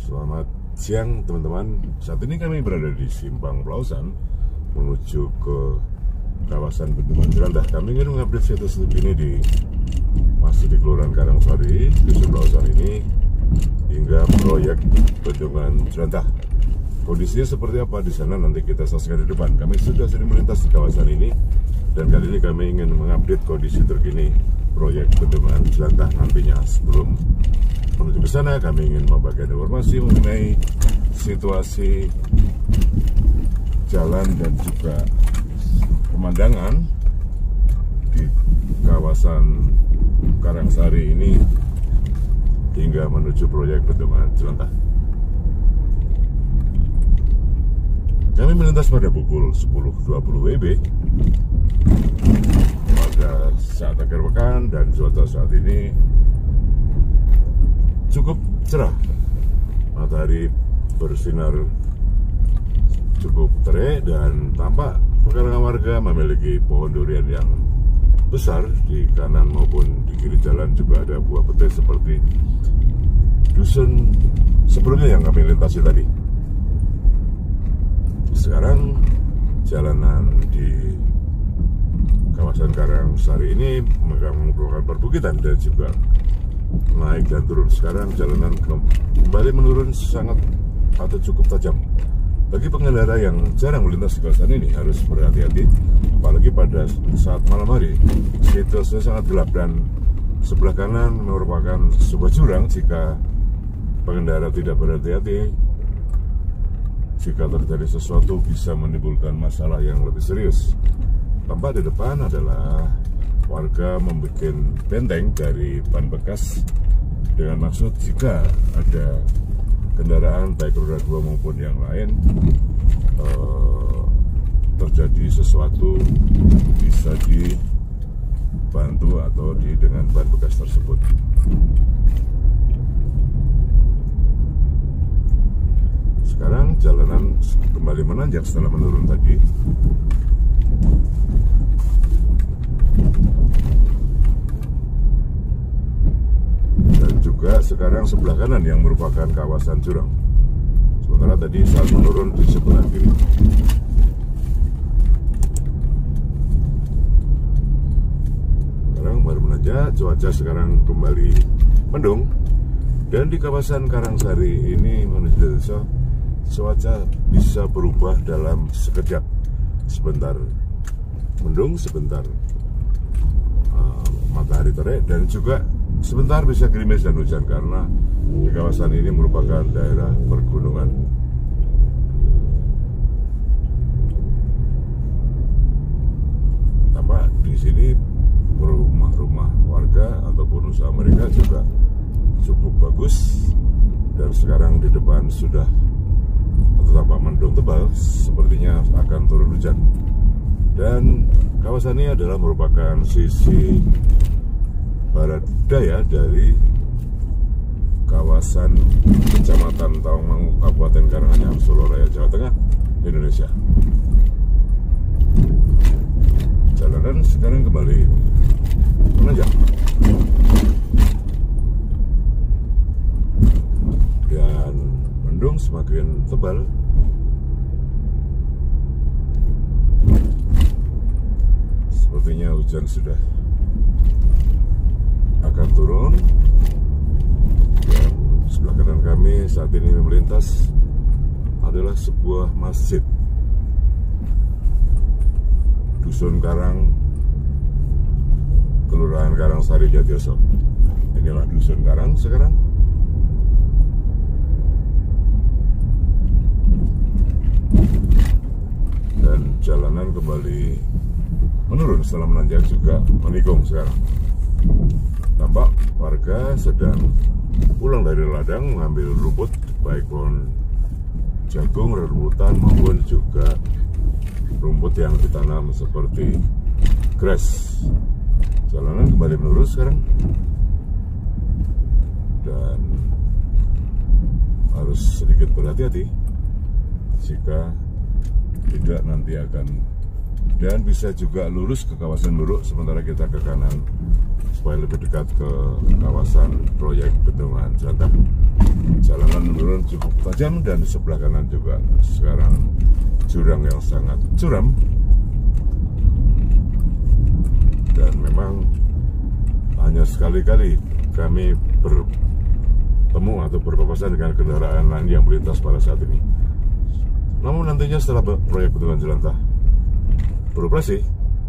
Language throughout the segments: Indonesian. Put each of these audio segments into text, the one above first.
Selamat siang teman-teman. Saat ini kami berada di Simpang Pelausan menuju ke kawasan Bendungan Cilandak. Kami ingin mengupdate status terkini masih di Kelurahan Karangsari, Dusun Pelausan ini hingga proyek Bendungan Cilandak. Kondisinya seperti apa di sana nanti kita saksikan di depan. Kami sudah sering melintas di kawasan ini dan kali ini kami ingin mengupdate kondisi terkini proyek Bendungan Cilandak nantinya. Sebelum menuju ke sana, kami ingin membagikan informasi mengenai situasi jalan dan juga pemandangan di kawasan Karangsari ini hingga menuju proyek Bendungan Cilandak. Kami melintas pada pukul 10.20 WIB pada saat akhir pekan dan cuaca saat ini cukup cerah. Matahari bersinar cukup terik dan tampak pekarangan warga memiliki pohon durian yang besar di kanan maupun di kiri jalan. Juga ada buah petai seperti dusun sebelumnya yang kami lintasi tadi. Sekarang jalanan di kawasan Karangsari ini merupakan perbukitan dan juga naik dan turun. Sekarang jalanan kembali menurun sangat atau cukup tajam. Bagi pengendara yang jarang melintas di kawasan ini harus berhati-hati, apalagi pada saat malam hari. Situasinya sangat gelap dan sebelah kanan merupakan sebuah jurang. Jika pengendara tidak berhati-hati, jika terjadi sesuatu bisa menimbulkan masalah yang lebih serius. Tampak di depan adalah warga membuat benteng dari ban bekas dengan maksud jika ada kendaraan baik roda 2 maupun yang lain terjadi sesuatu bisa dibantu atau dengan ban bekas tersebut. Sekarang jalanan kembali menanjak setelah menurun tadi. Dan juga sekarang sebelah kanan yang merupakan kawasan jurang. Sementara tadi saat menurun di sebelah kiri. Sekarang baru menanjak, cuaca sekarang kembali mendung. Dan di kawasan Karangsari ini menuju desa, cuaca bisa berubah dalam sekejap. Sebentar mendung, sebentar matahari terik, dan juga sebentar bisa gerimis dan hujan karena di kawasan ini merupakan daerah pergunungan. Tampak di sini rumah-rumah warga ataupun usaha mereka juga cukup bagus, dan sekarang di depan sudah tampak mendung tebal, sepertinya akan turun hujan. Dan kawasan ini adalah merupakan sisi barat daya dari kawasan Kecamatan Tawangmangu, Kabupaten Karanganyar, Solo Raya, Jawa Tengah, Indonesia. Jalanan sekarang kembali menanjak dan mendung semakin tebal. Sepertinya hujan sudah akan turun. Dan sebelah kanan kami saat ini melintas adalah sebuah masjid Dusun Karang, Kelurahan Karangsari, Jatiyoso. Inilah Dusun Karang sekarang. Dan jalanan kembali menurun setelah menanjak juga menikung sekarang. Tampak warga sedang pulang dari ladang mengambil rumput, baik pohon jagung, rumputan maupun juga rumput yang ditanam seperti grass. Jalanan kembali menurun sekarang dan harus sedikit berhati-hati jika tidak nanti akan, dan bisa juga lurus ke kawasan Luruk sementara kita ke kanan supaya lebih dekat ke kawasan proyek Bendungan Cilandak. Jalanan menurun menurun cukup tajam, dan di sebelah kanan juga sekarang jurang yang sangat curam. Dan memang hanya sekali-kali kami bertemu atau berpapasan dengan kendaraan lain yang melintas pada saat ini. Namun nantinya setelah proyek bendungan Jelantah beroperasi,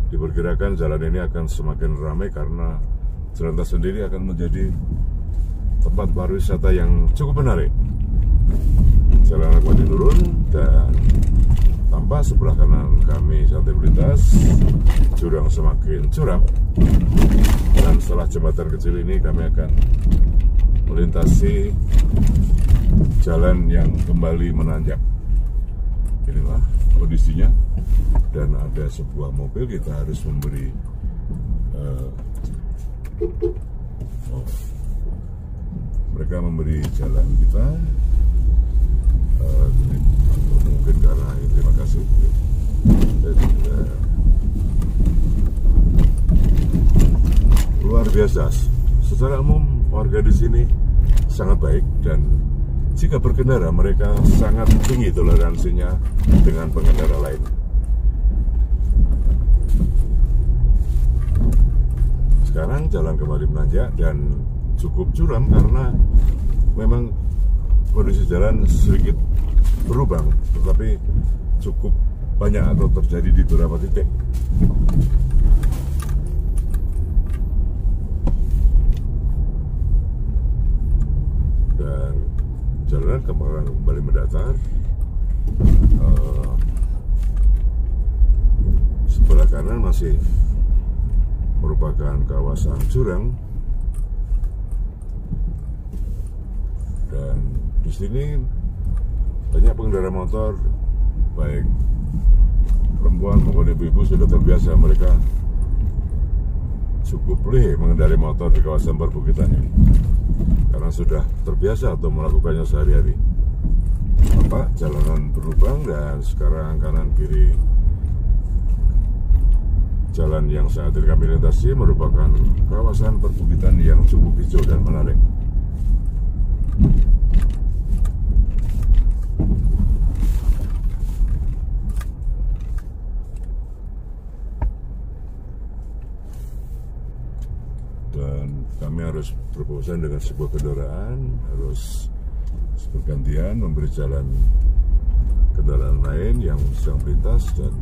diperkirakan jalan ini akan semakin ramai karena Jelantah sendiri akan menjadi tempat pariwisata yang cukup menarik. Jalan akan turun dan tampak sebelah kanan kami saat melintas jurang semakin curam, dan setelah jembatan kecil ini kami akan melintasi jalan yang kembali menanjak. Inilah kondisinya, dan ada sebuah mobil, kita harus memberi mereka memberi jalan kita. Mungkin karena ini, terima kasih. Luar biasa. Secara umum warga di sini sangat baik, dan jika berkendara mereka sangat tinggi toleransinya dengan pengendara lain. Sekarang jalan kembali menanjak dan cukup curam karena memang kondisi jalan sedikit berlubang, tetapi cukup banyak atau terjadi di beberapa titik. Dan jalanan kembali mendatar. Sebelah kanan masih merupakan kawasan jurang, dan di sini banyak pengendara motor, baik perempuan maupun ibu-ibu sudah terbiasa. Mereka cukup lihai mengendarai motor di kawasan perbukitan ini karena sudah terbiasa atau melakukannya sehari-hari. Tampak jalanan berlubang, dan sekarang kanan kiri jalan yang saat ini kami lintasi merupakan kawasan perbukitan yang cukup hijau dan menarik. Dan kami harus berpapasan dengan sebuah kendaraan, harus bergantian memberi jalan kendaraan lain yang sedang melintas, dan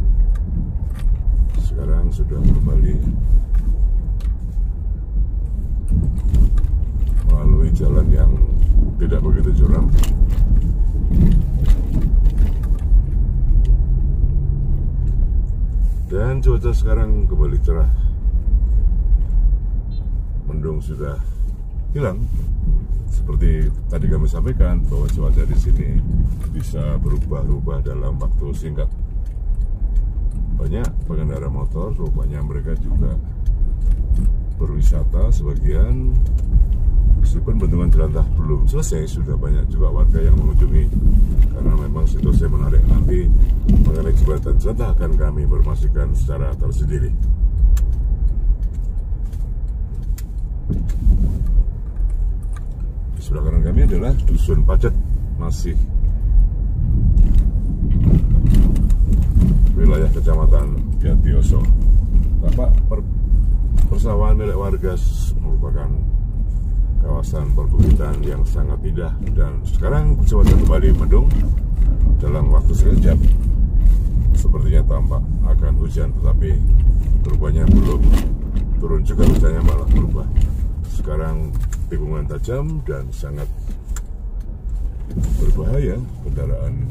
sekarang sudah kembali melalui jalan yang tidak begitu curam. Dan cuaca sekarang kembali cerah, mendung sudah hilang. Seperti tadi kami sampaikan bahwa cuaca di sini bisa berubah-ubah dalam waktu singkat. Banyak pengendara motor, rupanya mereka juga berwisata sebagian. Meskipun bendungan Jelantah belum selesai, sudah banyak juga warga yang mengunjungi karena memang situasi menarik. Nanti mengenai jembatan Jelantah akan kami informasikan secara tersendiri. Di sebelah kanan kami adalah Dusun Pacet, masih wilayah Kecamatan Jatioso. Bapak, persawahan milik warga merupakan kawasan perbukitan yang sangat indah, dan sekarang cuaca kembali mendung. Dalam waktu sekejap sepertinya tampak akan hujan, tetapi rupanya belum turun juga hujannya, malah berubah. Sekarang tikungan tajam dan sangat berbahaya. Kendaraan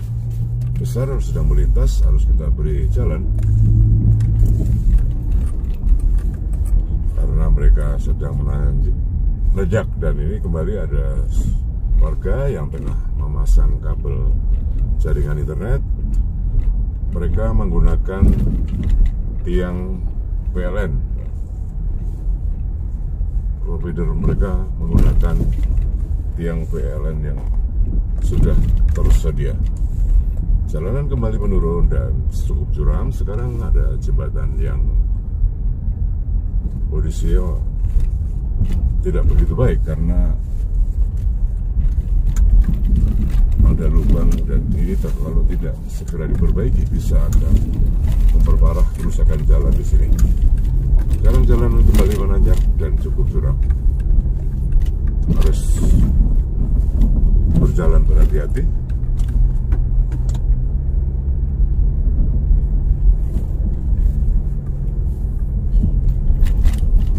besar sedang melintas, harus kita beri jalan karena mereka sedang menanjak. Dan ini kembali ada warga yang tengah memasang kabel jaringan internet. Mereka menggunakan tiang PLN. Provider mereka menggunakan tiang PLN yang sudah tersedia. Jalanan kembali menurun dan cukup curam. Sekarang ada jembatan yang kondisinya tidak begitu baik karena ada lubang dan ini kalau tidak segera diperbaiki bisa akan memperparah kerusakan jalan di sini. Sekarang jalan kembali menanjak dan cukup curam. Harus berjalan berhati-hati.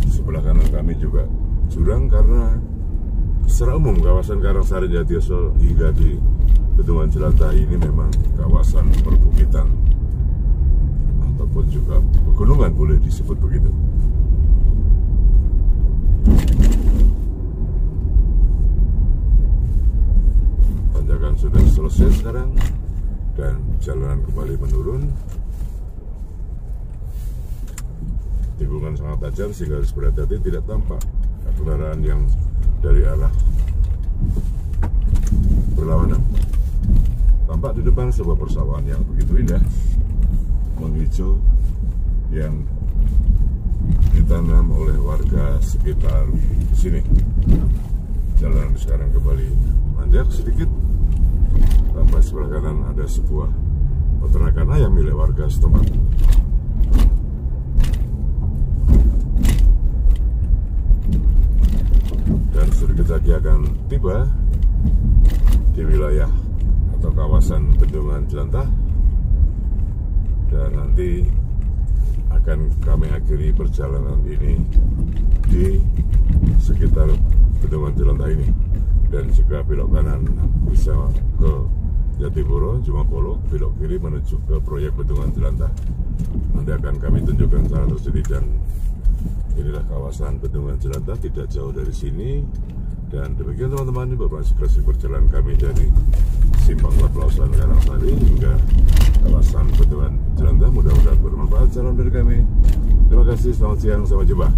Sebelah kanan kami juga jurang karena secara umum kawasan Karangsari Jatiyoso hingga di Bendungan Jelantah ini memang kawasan perbukitan ataupun juga pegunungan, boleh disebut begitu. Tanjakan sudah selesai sekarang dan jalanan kembali menurun. Tikungan sangat tajam sehingga harus berhati-hati tidak tampak kendaraan yang dari arah berlawanan. Tampak di depan sebuah persawahan yang begitu indah, menghijau, yang ditanam oleh warga sekitar di sini. Jalan sekarang kembali manjak sedikit. Tampak sebelah kanan ada sebuah peternakan ayam milik warga setempat. Dan sedikit lagi akan tiba di wilayah atau kawasan Bendungan Jelantah, dan nanti akan kami akhiri perjalanan ini di sekitar Bendungan Jelantah ini, dan jika belok kanan bisa ke Jatipuro, Jumapolo, belok kiri menuju ke proyek Bendungan Jelantah. Nanti akan kami tunjukkan sana tersendiri. Dan inilah kawasan Bendungan Jelantah, tidak jauh dari sini. Dan demikian teman-teman, ini beberapa sekresi perjalanan kami dari Simpang Pelausan Karangsari hingga kawasan Bendungan Jelantah. Mudah-mudahan bermanfaat. Salam dari kami. Terima kasih, selamat siang, sampai jumpa.